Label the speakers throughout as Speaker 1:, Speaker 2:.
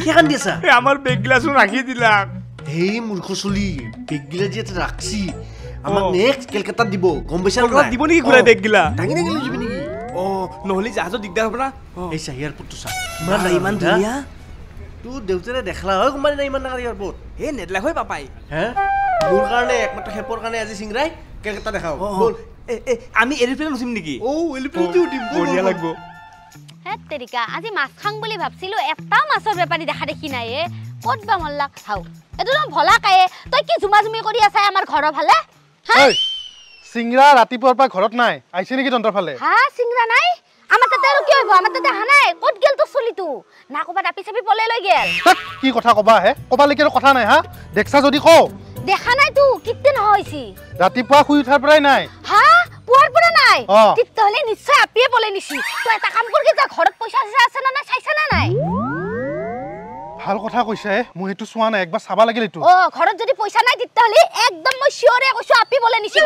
Speaker 1: কিয় কান্দি আছা
Speaker 2: আমার বেগলাসও রাখি দিলাম
Speaker 1: এই মূর্খ চলি বেগগিলা যে রাখছি আমাক নেক্সট কলকাতা দিব গম পাইছা না
Speaker 2: দিব নেকি ঘুৰাই বেগগিলা
Speaker 1: ডাঙি ডাঙি লৈ যাবি নেকি
Speaker 2: নহলে জাহাজত দিগদাৰ হ'ব না
Speaker 1: এই চা এয়াৰপৰ্টটো চা ইমান ধুনীয়া তোৰ দেউতাৰে দেখলা হয় কোম্পানী নাই ইমান ডাঙৰ এয়াৰপৰ্ট
Speaker 2: এই নেদলাক হৈ পাপাই
Speaker 1: হে মোৰ কাৰণে একমাত্ৰ খেপৰ কাৰণে আজি চিংৰাই কলকাতা দেখাও বল
Speaker 2: আমি এৰোপ্লেন উঠিম নেকি
Speaker 1: এৰোপ্লেনটো উঠিম
Speaker 2: বঢ়িয়া লাগিব
Speaker 3: হে তেৰিকা আজি মাছ খাং বুলি ভাবছিলো এটা মাছৰ বেপাৰী দেখা দেখি নাই ক'ত বা মল্লাক হাও এটো ভলা কায়ে তই কি জুমাজুমি কৰি আছা আমাৰ ঘৰৰ ফালে
Speaker 4: ঐ সিংৰা ৰাতিপুৱাৰ পৰা ঘৰত নাই আইছে নেকি তন্তৰ ফালে
Speaker 3: হা সিংৰা নাই আমাৰ তাতে আৰু কি হ'ব আমাৰ তাতে হানাই ক'ত গেল তো চলিটো না কবা আপি চাপি পলে লৈ গেল
Speaker 4: কি কথা কবা হে কবালৈকে কথা নাই হা দেখছা যদি কও
Speaker 3: দেখা নাই তো কিতে নহইছি
Speaker 4: ৰাতিপুৱা শুই উঠাৰ পৰাই নাই
Speaker 3: হা পুৱাৰ পৰা নাই তিতলে নিশ্চয় আপিয়ে পলে নিছি তই এটা কাম কৰকে যা ঘৰত পইচা আছে না নাই চাইছা না নাই
Speaker 4: ভাল কথা কৈছে মই হেতু চোৱা নাই একবাৰ চাবা লাগিল এটো
Speaker 3: ঘৰত যদি পইচা নাই তিতলে একদম মই শিওৰে কৈছো আপি পলে নিছি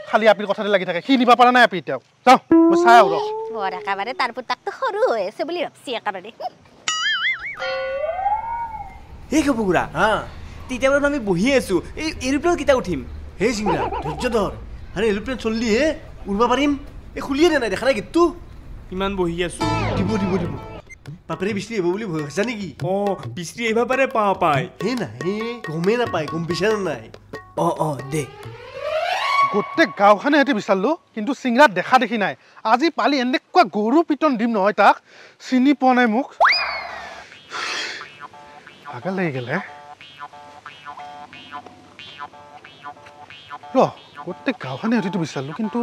Speaker 4: খালি আপিৰ কথাতে লাগি থাকে কি নিবা পাৰা নাই আপি এটাও যাও মই চাই আও
Speaker 3: বড় একেবাৰে তাৰ পুতাকটো সৰু হৈ আছে বুলি ভাবছি একেবাৰে
Speaker 2: এই কপুৰা
Speaker 1: হা
Speaker 2: তিতাবৰত আমি বহি আছো এই এৰোপ্লেন কিটা উঠিম
Speaker 1: হে সিংৰা ধৈৰ্য ধৰ আৰে এৰোপ্লেন চললি হে উড়বা পাৰিম এই খুলিয়ে নাই দেখা নাই গেটটো
Speaker 2: ইমান বহি আছো
Speaker 1: দিব পাপৰে বিষ্টি হ'ব বুলি ভয় হৈছে নেকি
Speaker 2: বিষ্টি এইবাৰ পাৰে পাই
Speaker 1: হে নাই গমেই নাপায় গম পিছা নাই
Speaker 2: দে
Speaker 4: গোটেই গাঁওখনে হেঁতে বিচাৰলো কিন্তু চিংৰাত দেখা দেখি নাই আজি পালি এনেকুৱা গৰু পিটন দিম নহয় তাক চিনি পোৱা নাই মোক ভাগৰ লাগি গেলে গোটেই গাঁওখনে হেঁতে বিচাৰলো কিন্তু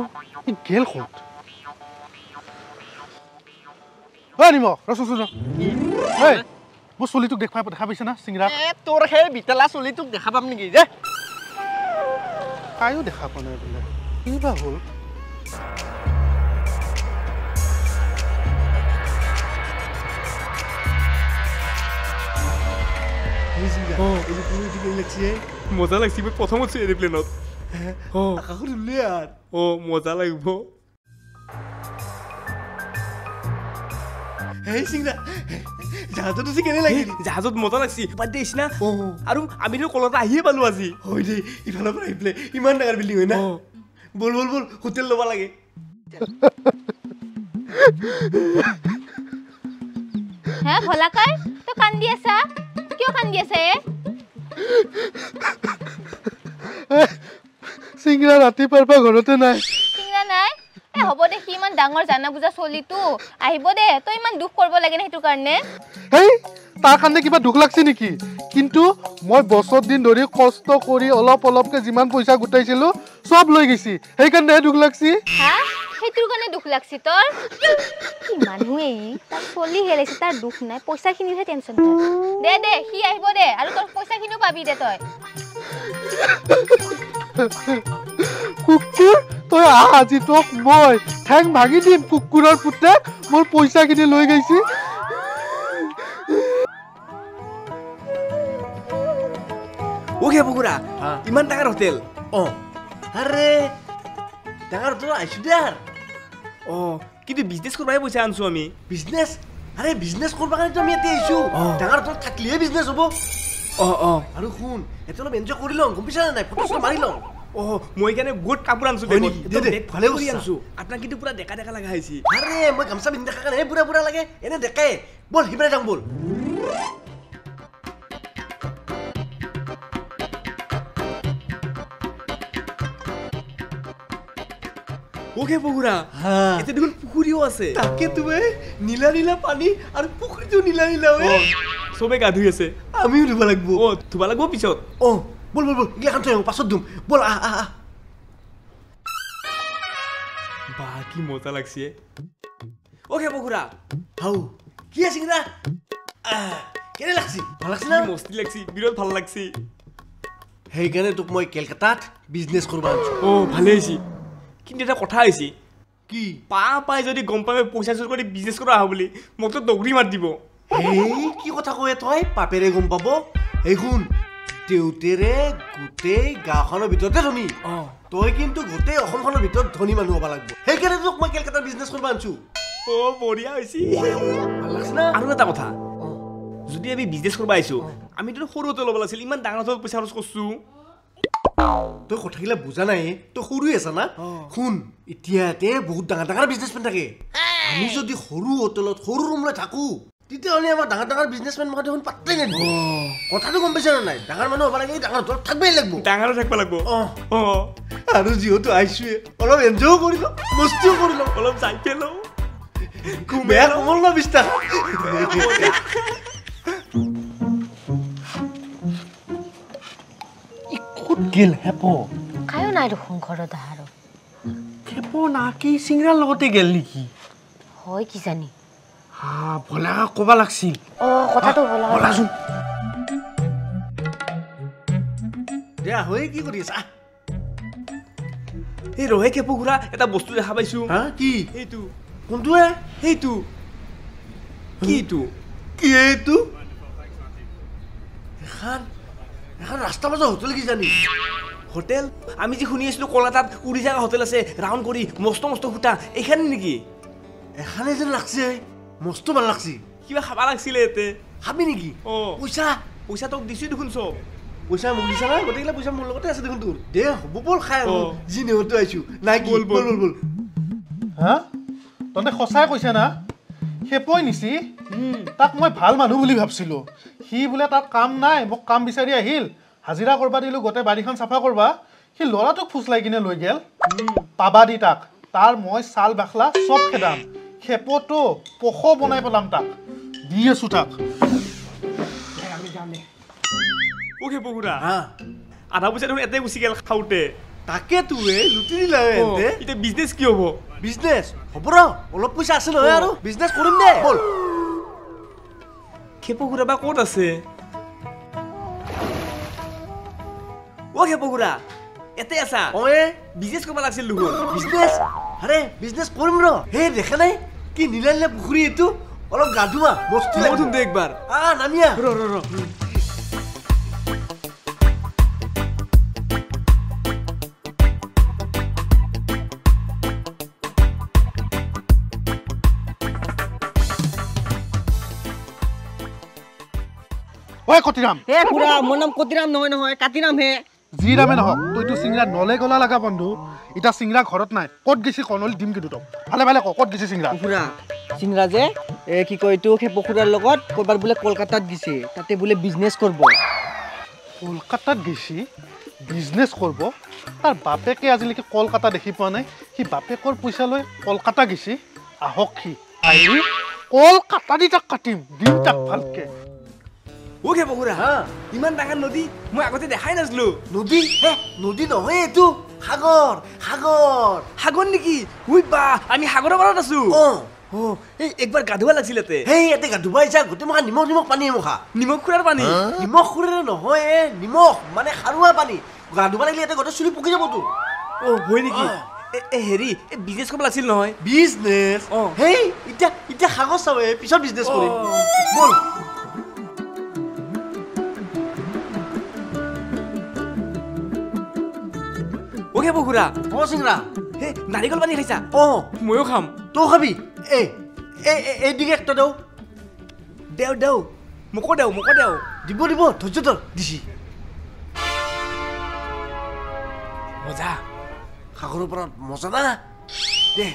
Speaker 4: ই গেল ক'ত নিমখ ৰচোন মোৰ চলিটোক দেখা পাইছে না চিংৰা
Speaker 2: তোৰ সেই বিতলা চলিটোক দেখা পাম নেকি যে
Speaker 4: তাইও দেখা পোৱা নাই বোলে কি বা হ'ল
Speaker 2: মজা লাগছি মই প্ৰথম উঠিছো এৰোপ্লেনত মজা লাগিব
Speaker 1: জাহাজত কেনে লাগিল
Speaker 2: জাহাজত মজা লাগছি বাদ দিছ না আৰু আমি কলতা আহিয়ে পালো আজি
Speaker 1: হয় দেই ইফালৰ পৰা আহি পেলাই ইমান ডাঙৰ বিল্ডিং হয় না বল হোটেল ল'ব লাগে
Speaker 3: হে ভলাকাই তই কান্দি আছা কিয় কান্দি আছে
Speaker 4: চিংৰা ৰাতিপুৱাৰ পৰা ঘৰতে নাই
Speaker 3: চিংৰা নাই হ'ব দে সি ইমান ডাঙৰ জানা বুজা চলিটো আহিব দে তই ইমান দুখ কৰিব লাগে না সেইটো কাৰণে
Speaker 4: হেই তাৰ কাৰণে কিবা দুখ লাগছে নেকি কিন্তু মই বছৰ দিন ধৰি কষ্ট কৰি অলপকে যিমান পইচা গোটাইছিলো সব লৈ গৈছি সেইকাৰণে দুখ লাগছি
Speaker 3: হা সেইটোৰ কাৰণে দুখ লাগছি তোৰ কি মানুহে তাৰ চলি হেলাইছে তাৰ দুখ নাই পইচাখিনিহে টেনচন দে সি আহিব দে আৰু তোৰ পইচাখিনিও পাবি দে তই
Speaker 4: কুকুৰ তই আজি তোক মই ঠেং ভাঙি দিম কুকুৰৰ পুতে মোৰ পইচাখিনি লৈ গৈছি
Speaker 2: ওকে বগুৰা ইমান ডাঙৰ হোটেল
Speaker 1: আৰে ডাঙৰ হোটেল আহিছো দে
Speaker 2: কিন্তু বিজনেছ কৰবাই পইচা আনছো আমি
Speaker 1: বিজনেছ কৰবা কাৰণে আমি ইয়াতে আহিছো ডাঙৰ হোটেল থাকিলেহে বিজনেছ হ'ব আৰু শুন এটা অলপ এনজয় কৰি লওঁ গম পিছা নাই ফটো মাৰি লওঁ
Speaker 2: মই কাৰণে বহুত কাপোৰ আনছো
Speaker 1: ভালে আনছো
Speaker 2: আপোনাক কিন্তু পুৰা ডেকা ডেকা লগা হৈছে
Speaker 1: আৰে মই গামচা পিন্ধি দেখা কাৰণে বুঢ়া লাগে এনে দেখাই বল সিপাৰে যাম বল
Speaker 2: ওকে বগুৰা এতে দেখোন পুখুৰীও আছে
Speaker 1: তাকে তুমি নীলা পানী আৰু পুখুৰীটো নীলা
Speaker 2: চবে গা ধুই আছে
Speaker 1: আমিও ধুব লাগিব
Speaker 2: ধুব লাগিব পিছত
Speaker 1: বল এইগিলাখান থৈ পাছত ধুম বল আহ
Speaker 2: বা কি মজা লাগছে ওকে বগুৰা
Speaker 1: হাউ কি আছে কিনা কেনে লাগছি ভাল লাগছি না
Speaker 2: মস্তি লাগছি বিৰাট ভাল লাগছি
Speaker 1: সেইকাৰণে তোক মই কলকাতাত বিজনেছ কৰিব আনিছো
Speaker 2: ভালে হৈছে কিন্তু এটা কথা হৈছে
Speaker 1: কি
Speaker 2: পাই যদি গম পাবে পইচা চুৰ কৰি বিজনেছ কৰা আহা বুলি মোক তো দগৰি মাৰ দিব
Speaker 1: কি কথা কয় তই পাপেৰে গম পাব এই শুন দেউতেৰে গোটেই গাঁওখনৰ ভিতৰতে ধনী তই কিন্তু গোটেই অসমখনৰ ভিতৰত ধনী মানুহ হ'ব লাগিব সেইকাৰণে তোক মই কলকাতাত বিজনেছ কৰিব আনিছো
Speaker 2: বঢ়িয়া হৈছে
Speaker 1: ভাল লাগছে না
Speaker 2: আৰু এটা কথা যদি যে আমি বিজনেছ কৰিব আহিছোঁ আমিতো সৰু হোটেল ল'ব লাগিছিল ইমান ডাঙৰ হোটেলত পইচা খৰচ কৰিছোঁ
Speaker 1: তই কথাগিলা বুজা নাই তই সৰুৱে আছা না শুন এতিয়াতে বহুত ডাঙৰ ডাঙৰ বিজনেছমেন থাকে আমি যদি সৰু হোটেলত সৰু ৰুম লৈ থাকো তেতিয়াহ'লে আমাৰ ডাঙৰ ডাঙৰ বিজনেছমেন মাকে দেখোন পাত্তাই নিদিব কথাটো গম পাইছা নে নাই ডাঙৰ মানুহ হ'ব লাগে ডাঙৰ হোটেলত থাকিবই লাগিব
Speaker 2: ডাঙৰো থাকিব লাগিব
Speaker 1: আৰু যিহেতু আহিছোৱে অলপ এনজয়ো কৰি লওঁ মস্তিও কৰি লওঁ
Speaker 2: অলপ যাই পেলাওঁ
Speaker 1: বেয়া কোমল ন বিস্তাৰ ক'ত গেল হেপ
Speaker 3: খায়ো নাই দেখোন ঘৰত আহাৰো
Speaker 1: হেপ নাকি চিংৰাৰ লগতে গেল নেকি
Speaker 3: হয় কি জানি
Speaker 1: ভলা ক'বা লাগছিল
Speaker 3: কথাটো
Speaker 1: বলাচোন দিয়া হৈ কি কৰি আছা
Speaker 2: এই ৰহে কেপু ঘূৰা এটা বস্তু দেখা পাইছোঁ
Speaker 1: হা কি
Speaker 2: এইটো
Speaker 1: কোনটোৱে
Speaker 2: সেইটো কি এইটো
Speaker 1: কি এইটো এখন এখন ৰাস্তা মাজৰ হোটেল কি জানি
Speaker 2: হোটেল আমি যে শুনি আছিলোঁ কলকাতাত উৰি জাগা হোটেল আছে ৰাউণ্ড কৰি মস্ত মস্ত খুটা এইখানে নেকি
Speaker 1: এখানে যেন লাগছে মস্ত ভাল লাগছে
Speaker 2: কিবা খাবা লাগছিলে ইয়াতে
Speaker 1: খাবি নেকি পইচা
Speaker 2: পইচা তোক দিছোঁ দেখোন চব
Speaker 1: পইচা মোক দিছা না গোটেইগিলা পইচা মোৰ লগতে আছে দেখোন তোৰ দে হ'ব বল খাই যি নেহতো আহিছোঁ নাই কি বল বল বল
Speaker 4: হা তহঁতে সঁচাই কৈছে না সেপই নিছি তাক মই ভাল মানুহ বুলি ভাবছিলোঁ সি বোলে তাৰ কাম নাই মোক কাম বিচাৰি আহিল হাজিৰা কৰবা দিলোঁ গোটেই বাৰীখন চাফা কৰবা সি ল'ৰাটোক ফুচলাই কিনে লৈ গেল পাবা দি তাক তাৰ মই চাল বাখলা চব খেদাম খেপতো পশ বনাই পেলাম তাক দি আছোঁ তাক
Speaker 2: অ' কেপু ঘূৰা
Speaker 1: হা
Speaker 2: আধা পইচা দেখোন এতে গুচি গেল খাওঁতে
Speaker 1: তাকে তোৱে লুটি দিলা
Speaker 2: এতিয়া বিজনেছ কি হ'ব
Speaker 1: বিজনেছ হ'ব ৰ অলপ পইচা আছে নহয় আৰু বিজনেছ কৰিম দে বল
Speaker 2: কেপু ঘূৰা বা ক'ত আছে অ' কেপু ঘূৰা এতে আছা বিজনেছ কৰিব লাগিছিল দেখোন
Speaker 1: বিজনেছ আৰে বিজনেছ কৰিম ৰ হে দেখা নাই কি নীলা নীলা পুখুৰী এইটো অলপ গা ধোৱা বস্তু
Speaker 2: লাগিব দে একবাৰ
Speaker 1: নামিয়া
Speaker 2: ৰ
Speaker 4: ঐ কতিৰাম
Speaker 5: হে খুৰা মোৰ নাম কতিৰাম নহয় কাতিৰাম হে
Speaker 4: যি ৰামে নহওক তইতো চিংৰা নলে গলা লগা বন্ধু এতিয়া চিংৰা ঘৰত নাই ক'ত গেছি কণলি দিম কিন্তু তোক ভালে ভালে ক'ত গেছি চিংৰা
Speaker 5: খুৰা চিংৰা যে কি কয় এইটো খেপু খুৰাৰ লগত ক'ৰবাত বোলে কলকাতাত গেছে তাতে বোলে বিজনেছ কৰিব
Speaker 4: কলকাতাত গেছি বিজনেছ কৰিব তাৰ বাপেকে আজিলৈকে কলকাতা দেখি পোৱা নাই সি বাপেকৰ পইচা লৈ কলকাতা গেছি আহক সি আহি কলকাতা দি তাক কাটিম দিম তাক ভালকে
Speaker 2: অ' কেপু ঘূৰা ইমান ডাঙৰ নদী মই আগতে দেখাই নাছিলো
Speaker 1: নদী হে নদী নহয় এইটো সাগৰ সাগৰ
Speaker 2: সাগৰ নেকি উই বা আমি সাগৰৰ পাৰত আছো এই একবাৰ গা ধুবা লাগিছিল ইয়াতে
Speaker 1: সেই ইয়াতে গা ধুবা আহিছা গোটেই মখা নিমখ নিমখ পানী মখা
Speaker 2: নিমখ খুৰাৰ পানী
Speaker 1: নিমখ খুৰেৰে নহয় নিমখ মানে সাৰুৱা পানী গা ধুবা লাগিলে ইয়াতে গোটেই চুলি পকি যাবতো
Speaker 2: হয় নেকি হেৰি বিজনেছ কৰিব লাগিছিল নহয়
Speaker 1: বিজনেছ সেই এতিয়া সাগৰ চাব পিছত বিজনেছ কৰিম বল
Speaker 2: অ' কেপু ঘূৰা
Speaker 1: চিংৰা
Speaker 2: হে নাৰিকল পানী খাইছা ময়ো খাম
Speaker 1: তই খাবি এইদিকে একটা দেও
Speaker 2: মোকো দেও
Speaker 1: দিব ধৈৰ্য ধৰ দিছি
Speaker 2: মজা
Speaker 1: সাগৰৰ পৰা মজা না দে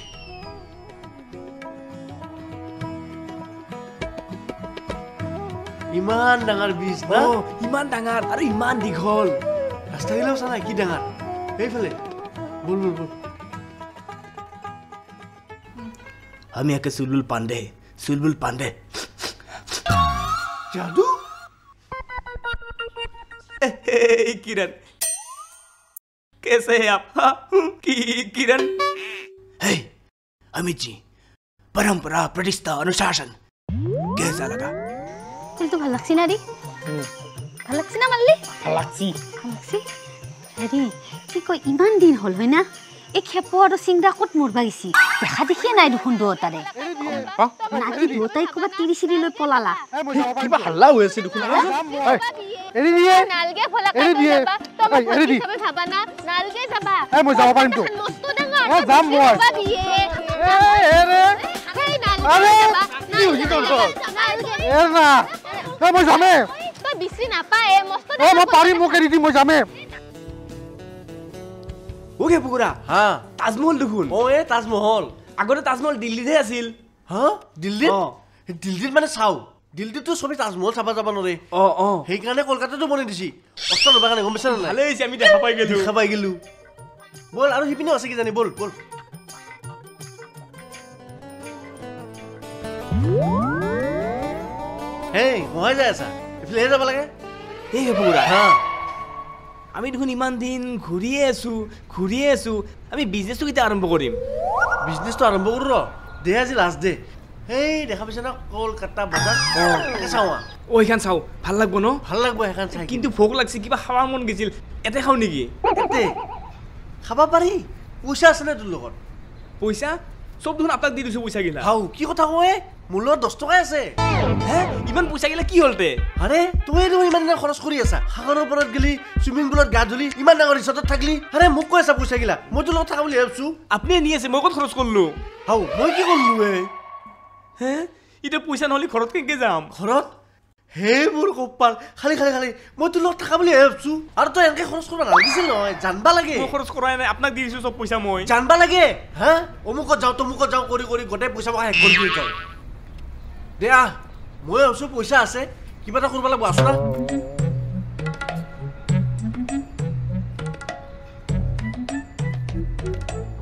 Speaker 1: ইমান ডাঙৰ বীজ না
Speaker 2: ইমান ডাঙৰ আৰু ইমান দীঘল
Speaker 1: ৰাস্তাগিলাও চা নাই কি ডাঙৰ এইফালে বল
Speaker 2: हम यहाँ के सुलबुल पांडे
Speaker 1: जादू
Speaker 2: किरण कैसे है आप किरण
Speaker 1: अमित जी परंपरा प्रतिष्ठा अनुशासन कैसा लगा
Speaker 3: तो ভাল লাগছি না রে ভাল লাগছি না মাল্লি
Speaker 5: ভাল লাগছি
Speaker 3: হেৰি কি কয় ইমান দিন হল হয় না এই খেপো আৰু চিংৰা ক'ত মৰবা গেছি দেখা দেখিয়ে নাই দেখোন দুটাৰে নাকি দুটাই ক'ৰবাত তিৰি চিৰি লৈ পলালা
Speaker 5: কিবা হাল্লা হৈ আছে দেখোন
Speaker 4: এৰি দিয়ে
Speaker 3: নালগে ফলা
Speaker 4: এৰি দিয়ে এৰি দি
Speaker 3: সবে ভাবা না নালগে যাবা
Speaker 4: মই যাব পাৰিম তো
Speaker 3: মস্ত ডাঙৰ
Speaker 4: যাম মই
Speaker 3: এই নালগে
Speaker 4: আৰে
Speaker 3: যাবা
Speaker 4: কি হৈছে তোৰ
Speaker 3: নালগে
Speaker 4: এৰ না মই যামে
Speaker 3: তই বিচৰি নাপায় মস্ত
Speaker 4: মই পাৰিম মোক এৰি দি মই যামে
Speaker 2: অ' খেপুকুৰা
Speaker 1: হা
Speaker 2: তাজমহল দেখোন
Speaker 1: অ এই তাজমহল
Speaker 2: আগতে তাজমহল দিল্লীতহে আছিল
Speaker 1: হা দিল্লীত
Speaker 2: অ।
Speaker 1: দিল্লীত মানে চাওঁ দিল্লীততো চবেই তাজমহল চাব যাব নোৱাৰে
Speaker 2: অ
Speaker 1: সেইকাৰণে কলকাতাতো বনাই দিছি কষ্ট নবা কাৰণে গম পাইছা নে নাই
Speaker 2: ভালেই হৈছে আমি দেখা পাই গেলো
Speaker 1: দেখা পাই গেলো বল আৰু সিপিনেও আছে কিজানি বল বল হেই মহাই যাই আছা এইফালেহে যাব লাগে
Speaker 2: এই খেপুকুৰা
Speaker 1: হা
Speaker 2: আমি দেখোন ইমান দিন ঘূৰিয়ে আছো আমি বিজনেছটো কেতিয়া আৰম্ভ কৰিম
Speaker 1: বিজনেছটো আৰম্ভ কৰোঁ ৰ দে আজি লাষ্ট দে সেই দেখা পাইছা না কলকাতা বজাৰ তাকে চাওঁ
Speaker 2: অ' এইখন চাওঁ ভাল লাগব ন
Speaker 1: ভাল লাগব সেইখন চাই
Speaker 2: কিন্তু ভোক লাগছে কিবা খাব মন গৈছিল এতে খাওঁ নেকি
Speaker 1: এতে খাব পাৰি পইচা আছে নে তোৰ লগত
Speaker 2: পইচা চব দেখোন আপোনাক দি দিছোঁ পইচাগিলা
Speaker 1: হাও কি কথা কয় মোৰ লগত 10 টকাই আছে
Speaker 2: হে ইমান পইচাগিলা কি হ'লতে
Speaker 1: আৰে তুমি দেখোন ইমান দিনা খৰচ কৰি আছা সাগৰৰ ওপৰত গেলি চুইমিং পুলত গা ধুলি ইমান ডাঙৰ ৰিচৰ্টত থাকলি আৰে মোক কৈ আছা পইচাগিলা মই তোৰ লগত থাকা বুলি ভাবিছোঁ
Speaker 2: আপুনি নি আছে মই ক'ত খৰচ কৰিলোঁ
Speaker 1: হাও মই কি কৰিলো
Speaker 2: হে এতিয়া পইচা নহ'লে ঘৰত কেনেকৈ যাম
Speaker 1: ঘৰত হে মোৰ কপাল খালি মই তোৰ লগত থাকা বুলি ভাবিছোঁ আৰু তই এনেকৈ খৰচ কৰিব নালাগিছিল নহয় জানবা লাগে
Speaker 2: মই খৰচ কৰাই নাই আপোনাক দি দিছোঁ চব পইচা মই
Speaker 1: জানবা লাগে হা অমুকত যাওঁ তমুকত যাওঁ কৰি গোটেই পইচা মই শেষ কৰি দিওঁ দে আহ মই ভাবিছোঁ পইচা আছে কিবা এটা কৰিব লাগিব আছো না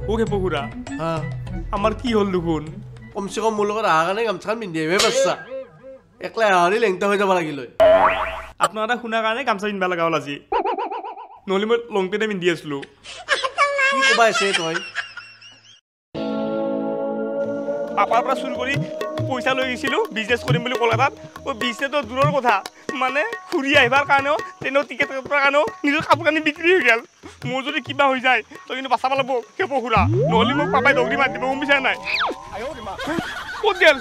Speaker 2: অ' খেপুকুৰা
Speaker 1: হা
Speaker 2: আমাৰ কি হ'ল দেখোন
Speaker 1: কমচে কম মোৰ লগত অহাৰ কাৰণে গামোচাখন পিন্ধি আহিবহে পাৰিছা একলাই আহাৰি লেংটা হৈ যাব লাগিল
Speaker 2: আপোনাৰ এটা শুনাৰ কাৰণে গামোচা পিন্ধিব লগা হ'ল আজি নহ'লে মই লং পেণ্টে পিন্ধি আছিলোঁ
Speaker 1: কি ক'বা আছে তই
Speaker 2: পাপাৰ পৰা চুৰ কৰি পইচা লৈ গৈছিলোঁ বিজনেছ কৰিম বুলি কলকাতাত বিজনেছটো দূৰৰ কথা মানে ঘূৰি আহিবৰ কাৰণেও ট্ৰেইনৰ টিকেট কৰাৰ কাৰণেও নিজৰ কাপোৰ কানি বিক্ৰী হৈ গ'ল মোৰ যদি কিবা হৈ যায় তই কিন্তু বাচাব লাগিব খেপুকুৰা নহ'লে মোক পাপাই দৌৰি মাৰি দিব গম পাইছা নাই ক'ত গ'ল